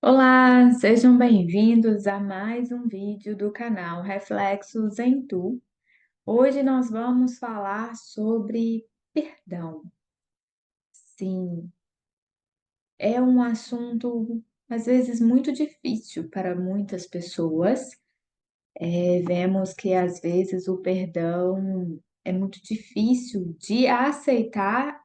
Olá, sejam bem-vindos a mais um vídeo do canal Reflexos em Tu. Hoje nós vamos falar sobre perdão. Sim, é um assunto às vezes muito difícil para muitas pessoas. Vemos que às vezes o perdão é muito difícil de aceitar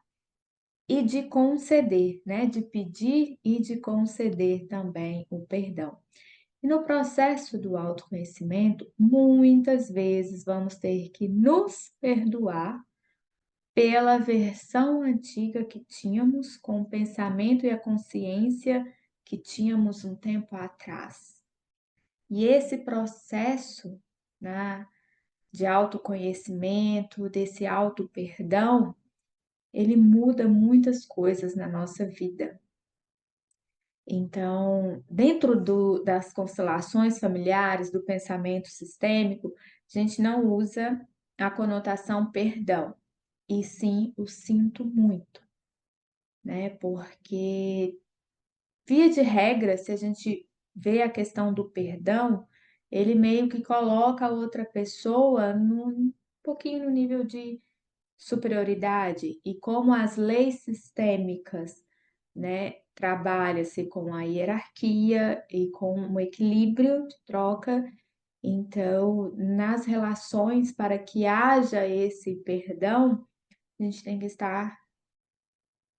e de conceder, né? De pedir e de conceder também o perdão. E no processo do autoconhecimento, muitas vezes vamos ter que nos perdoar pela versão antiga que tínhamos, com o pensamento e a consciência que tínhamos um tempo atrás. E esse processo, né, de autoconhecimento, desse auto-perdão, ele muda muitas coisas na nossa vida. Então, dentro das constelações familiares, do pensamento sistêmico, a gente não usa a conotação perdão, e sim o sinto muito, né? Porque, via de regra, se a gente vê a questão do perdão, ele meio que coloca a outra pessoa um pouquinho no nível de superioridade, e como as leis sistêmicas, né, trabalha-se com a hierarquia e com um equilíbrio de troca. Então, nas relações, para que haja esse perdão, a gente tem que estar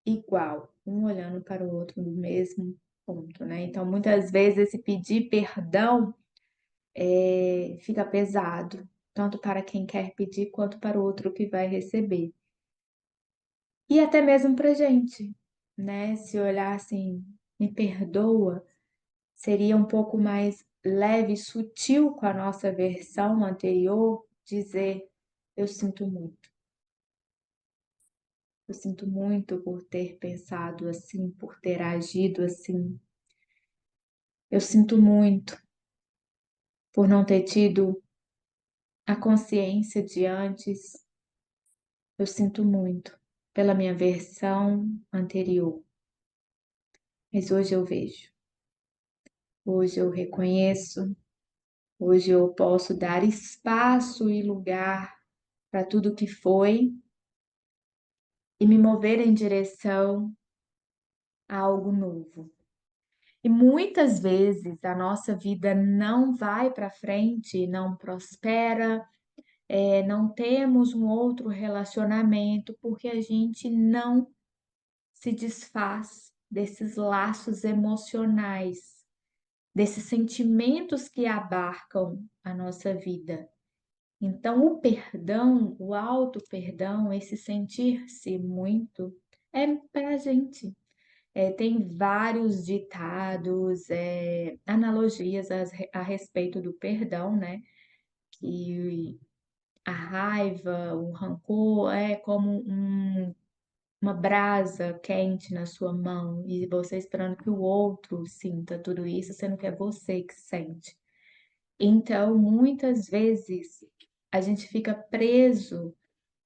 igual, um olhando para o outro no mesmo ponto, né? Então, muitas vezes esse pedir perdão fica pesado, tanto para quem quer pedir quanto para o outro que vai receber. E até mesmo pra gente, né? Se olhar assim, me perdoa, seria um pouco mais leve e sutil com a nossa versão anterior, dizer eu sinto muito. Eu sinto muito por ter pensado assim, por ter agido assim. Eu sinto muito por não ter tido a consciência de antes. Eu sinto muito pela minha versão anterior. Mas hoje eu vejo, hoje eu reconheço. Hoje eu posso dar espaço e lugar para tudo que foi e me mover em direção a algo novo. E muitas vezes a nossa vida não vai para frente, não prospera, não temos um outro relacionamento porque a gente não se desfaz desses laços emocionais, desses sentimentos que abarcam a nossa vida. Então, o perdão, o auto-perdão, esse sentir-se muito, é para a gente. Tem vários ditados, analogias a respeito do perdão, né? Que a raiva, o rancor é como uma brasa quente na sua mão e você esperando que o outro sinta tudo isso, sendo que é você que sente. Então, muitas vezes, a gente fica preso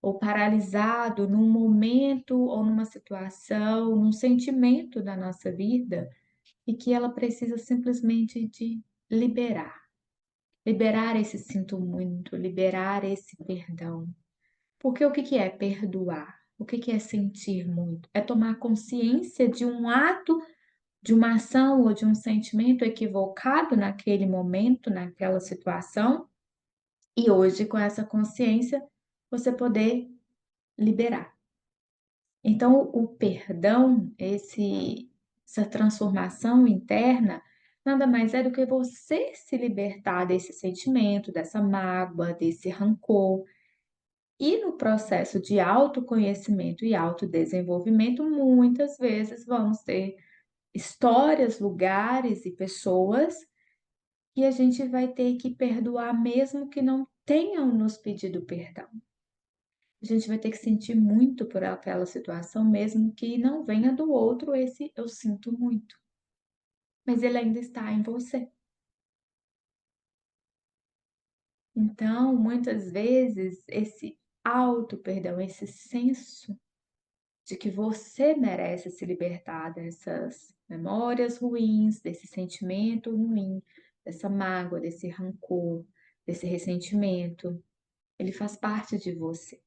ou paralisado num momento ou numa situação, num sentimento da nossa vida e que ela precisa simplesmente de liberar. Liberar esse sinto muito, liberar esse perdão. Porque o que que é perdoar? O que que é sentir muito? É tomar consciência de um ato, de uma ação ou de um sentimento equivocado naquele momento, naquela situação, e hoje, com essa consciência, você poder liberar. Então, o perdão, essa transformação interna, nada mais é do que você se libertar desse sentimento, dessa mágoa, desse rancor. E no processo de autoconhecimento e autodesenvolvimento, muitas vezes vamos ter histórias, lugares e pessoas que a gente vai ter que perdoar mesmo que não tenham nos pedido perdão. A gente vai ter que sentir muito por aquela situação, mesmo que não venha do outro esse eu sinto muito, mas ele ainda está em você. Então, muitas vezes, esse auto-perdão, esse senso de que você merece se libertar dessas memórias ruins, desse sentimento ruim, dessa mágoa, desse rancor, desse ressentimento. Ele faz parte de você.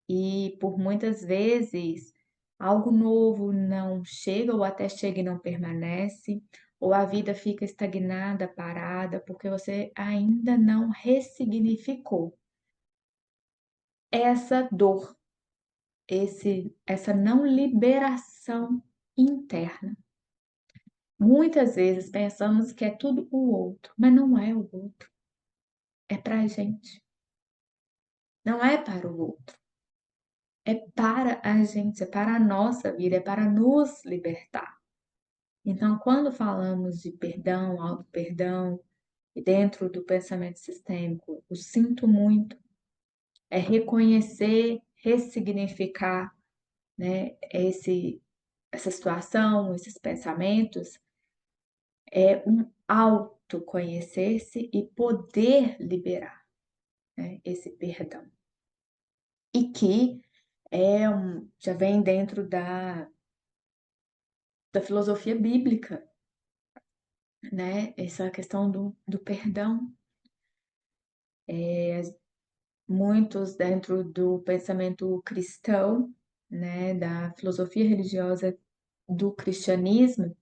E por muitas vezes algo novo não chega, ou até chega e não permanece, ou a vida fica estagnada, parada, porque você ainda não ressignificou essa dor, essa não liberação interna. Muitas vezes pensamos que é tudo o outro, mas não é o outro, é para a gente, não é para o outro, é para a gente, é para a nossa vida, é para nos libertar. Então, quando falamos de perdão, auto-perdão, e dentro do pensamento sistêmico, o sinto muito, é reconhecer, ressignificar, né, essa situação, esses pensamentos, é um autoconhecer-se e poder liberar, né, esse perdão. E que já vem dentro da filosofia bíblica, né, essa questão do perdão. Muitos dentro do pensamento cristão, né, da filosofia religiosa do cristianismo,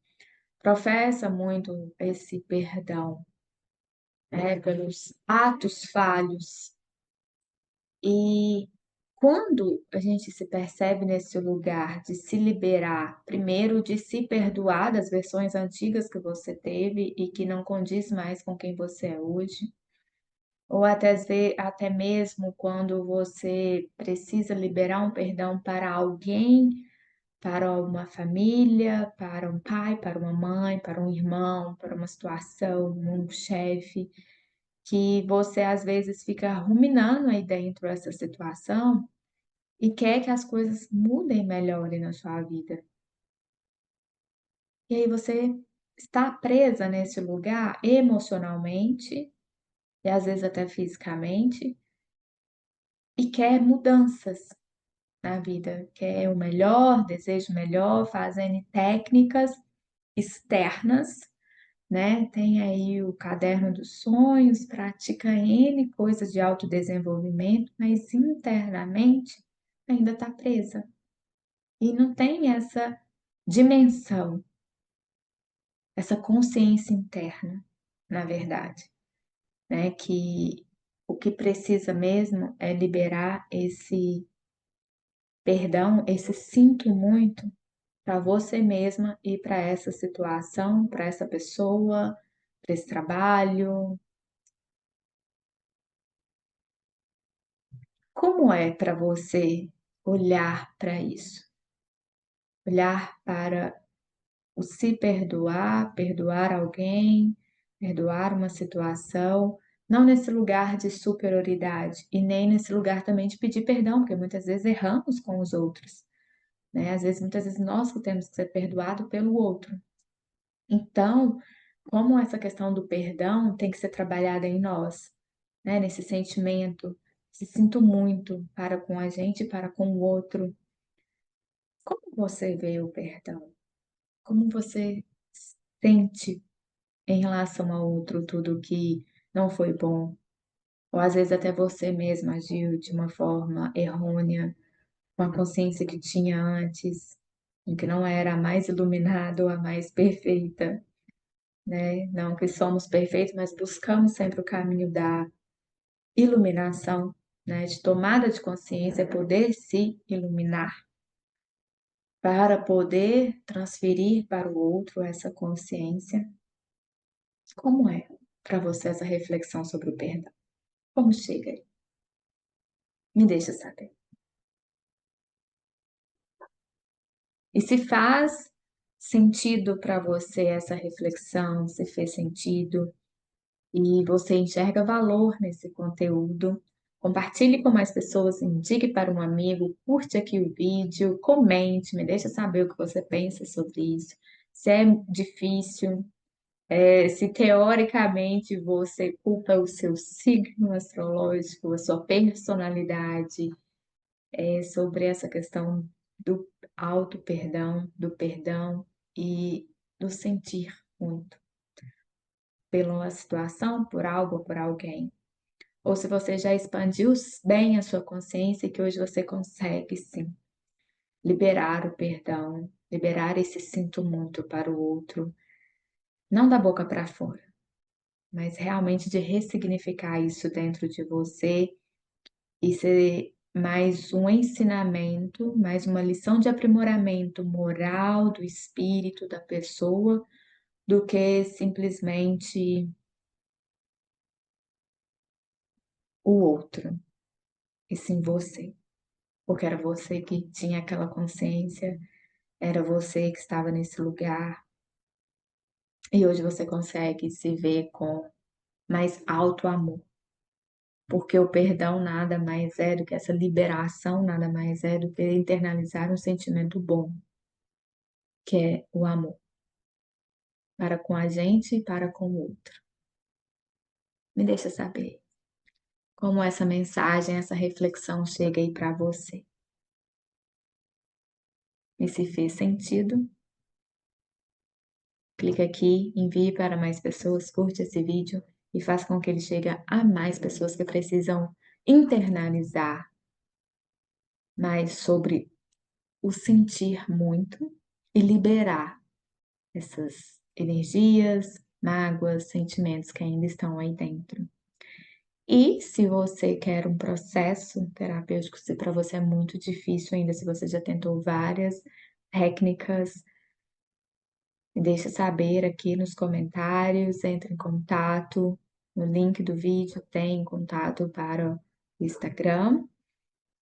professa muito esse perdão, né, pelos atos falhos. E quando a gente se percebe nesse lugar de se liberar, primeiro de se perdoar das versões antigas que você teve e que não condiz mais com quem você é hoje, ou até mesmo quando você precisa liberar um perdão para alguém, para uma família, para um pai, para uma mãe, para um irmão, para uma situação, um chefe, que você às vezes fica ruminando aí dentro essa situação e quer que as coisas mudem, melhorem na sua vida. E aí você está presa nesse lugar emocionalmente e às vezes até fisicamente e quer mudanças na vida, quer o melhor, deseja o melhor, fazendo técnicas externas, né? Tem aí o caderno dos sonhos, pratica N coisas de autodesenvolvimento, mas internamente ainda está presa. E não tem essa dimensão, essa consciência interna, na verdade, né? Que o que precisa mesmo é liberar esse perdão, esse sinto muito para você mesma e para essa situação, para essa pessoa, para esse trabalho. Como é para você olhar para isso? Olhar para o se perdoar, perdoar alguém, perdoar uma situação, não nesse lugar de superioridade e nem nesse lugar também de pedir perdão, porque muitas vezes erramos com os outros, né? Às vezes, muitas vezes nós que temos que ser perdoado pelo outro. Então, como essa questão do perdão tem que ser trabalhada em nós, né? Nesse sentimento, se sinto muito para com a gente e para com o outro. Como você vê o perdão? Como você sente em relação ao outro tudo que não foi bom? Ou às vezes até você mesma agiu de uma forma errônea, com a consciência que tinha antes, em que não era a mais iluminada ou a mais perfeita, né? Não que somos perfeitos, mas buscamos sempre o caminho da iluminação, né? De tomada de consciência, poder se iluminar, para poder transferir para o outro essa consciência. Como é para você essa reflexão sobre o perdão? Como chega aí? Me deixa saber. E se faz sentido para você essa reflexão, se fez sentido e você enxerga valor nesse conteúdo, compartilhe com mais pessoas, indique para um amigo, curte aqui o vídeo, comente, me deixa saber o que você pensa sobre isso. Se é difícil, se teoricamente você culpa o seu signo astrológico, a sua personalidade, sobre essa questão do auto-perdão, do perdão e do sentir muito pela situação, por algo ou por alguém. Ou se você já expandiu bem a sua consciência e que hoje você consegue sim liberar o perdão, liberar esse sinto muito para o outro, não da boca para fora, mas realmente de ressignificar isso dentro de você e ser mais um ensinamento, mais uma lição de aprimoramento moral do espírito da pessoa, do que simplesmente o outro, e sim você. Porque era você que tinha aquela consciência, era você que estava nesse lugar, e hoje você consegue se ver com mais alto amor. Porque o perdão nada mais é do que essa liberação, nada mais é do que internalizar um sentimento bom, que é o amor, para com a gente e para com o outro. Me deixa saber como essa mensagem, essa reflexão chega aí para você. E se fez sentido, clica aqui, envie para mais pessoas, curte esse vídeo e faça com que ele chegue a mais pessoas que precisam internalizar mais sobre o sentir muito e liberar essas energias, mágoas, sentimentos que ainda estão aí dentro. E se você quer um processo terapêutico, se para você é muito difícil ainda, se você já tentou várias técnicas, me deixa saber aqui nos comentários, entre em contato. No link do vídeo tem contato para o Instagram,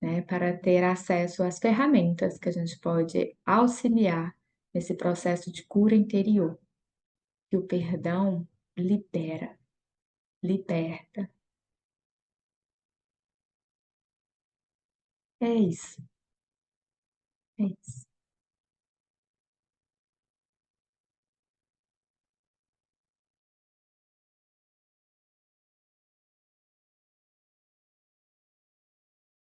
né, para ter acesso às ferramentas que a gente pode auxiliar nesse processo de cura interior. Que o perdão libera, liberta. É isso, é isso.